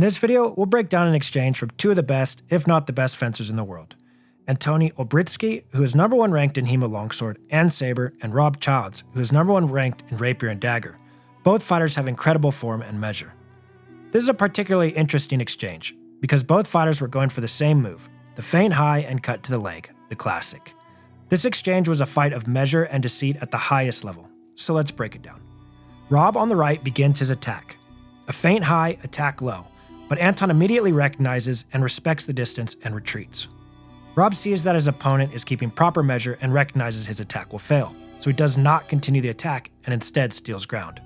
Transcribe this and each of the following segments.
this video, we'll break down an exchange from two of the best, if not the best fencers in the world. Antoni Olbrychski, who is #1 ranked in HEMA Longsword and Saber, and Rob Childs, who is #1 ranked in Rapier and Dagger. Both fighters have incredible form and measure. This is a particularly interesting exchange, because both fighters were going for the same move, the feint high and cut to the leg, the classic. This exchange was a fight of measure and deceit at the highest level, so let's break it down. Rob on the right begins his attack. A feint high, attack low, but Anton immediately recognizes and respects the distance and retreats. Rob sees that his opponent is keeping proper measure and recognizes his attack will fail, so he does not continue the attack and instead steals ground.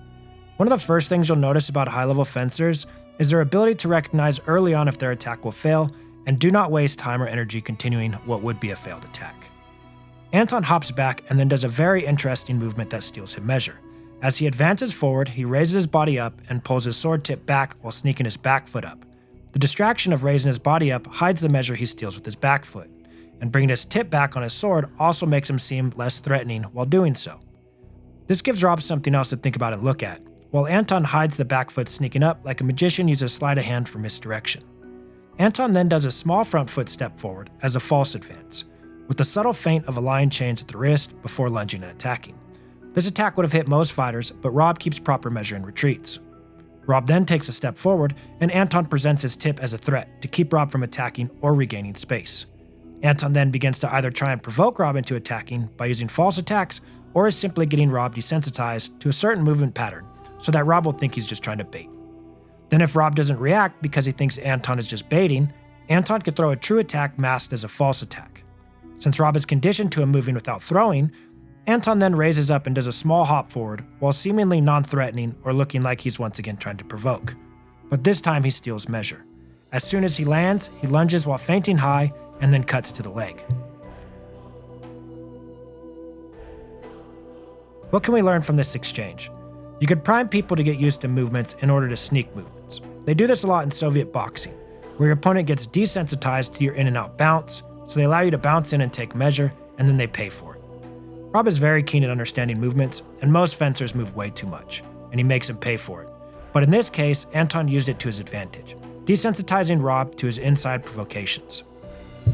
One of the first things you'll notice about high-level fencers is their ability to recognize early on if their attack will fail and do not waste time or energy continuing what would be a failed attack. Anton hops back and then does a very interesting movement that steals him measure. As he advances forward, he raises his body up and pulls his sword tip back while sneaking his back foot up. The distraction of raising his body up hides the measure he steals with his back foot, and bringing his tip back on his sword also makes him seem less threatening while doing so. This gives Rob something else to think about and look at, while Anton hides the back foot sneaking up like a magician uses sleight of hand for misdirection. Anton then does a small front foot step forward as a false advance, with the subtle feint of a lion chains at the wrist before lunging and attacking. This attack would have hit most fighters, but Rob keeps proper measure and retreats. Rob then takes a step forward, and Anton presents his tip as a threat to keep Rob from attacking or regaining space. Anton then begins to either try and provoke Rob into attacking by using false attacks, or is simply getting Rob desensitized to a certain movement pattern so that Rob will think he's just trying to bait. Then if Rob doesn't react because he thinks Anton is just baiting, Anton could throw a true attack masked as a false attack. Since Rob is conditioned to him moving without throwing, Anton then raises up and does a small hop forward while seemingly non-threatening or looking like he's once again trying to provoke. But this time he steals measure. As soon as he lands, he lunges while feinting high and then cuts to the leg. What can we learn from this exchange? You could prime people to get used to movements in order to sneak movements. They do this a lot in Soviet boxing, where your opponent gets desensitized to your in and out bounce, so they allow you to bounce in and take measure, and then they pay for it. Rob is very keen at understanding movements, and most fencers move way too much, and he makes him pay for it. But in this case, Anton used it to his advantage, desensitizing Rob to his inside provocations.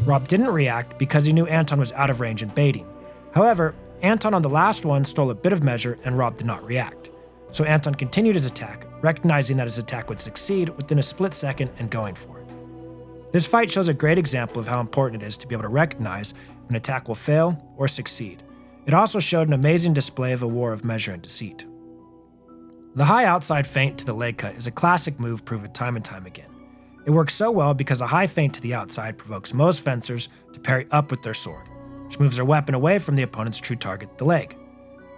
Rob didn't react because he knew Anton was out of range and baiting. However, Anton on the last one stole a bit of measure and Rob did not react. So Anton continued his attack, recognizing that his attack would succeed within a split second and going for it. This fight shows a great example of how important it is to be able to recognize if an attack will fail or succeed. It also showed an amazing display of a war of measure and deceit. The high outside feint to the leg cut is a classic move proven time and time again. It works so well because a high feint to the outside provokes most fencers to parry up with their sword, which moves their weapon away from the opponent's true target, the leg.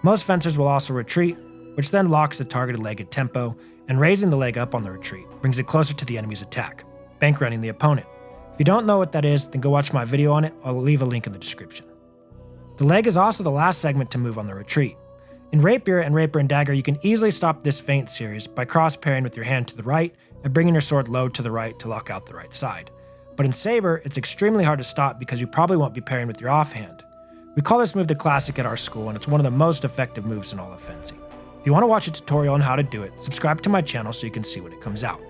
Most fencers will also retreat, which then locks the targeted leg at tempo, and raising the leg up on the retreat brings it closer to the enemy's attack, bankrunning the opponent. If you don't know what that is, then go watch my video on it. I'll leave a link in the description. The leg is also the last segment to move on the retreat. In Rapier and Dagger, you can easily stop this feint series by cross-parrying with your hand to the right and bringing your sword low to the right to lock out the right side. But in Saber, it's extremely hard to stop because you probably won't be parrying with your offhand. We call this move the classic at our school, and it's one of the most effective moves in all of fencing. If you want to watch a tutorial on how to do it, subscribe to my channel so you can see when it comes out.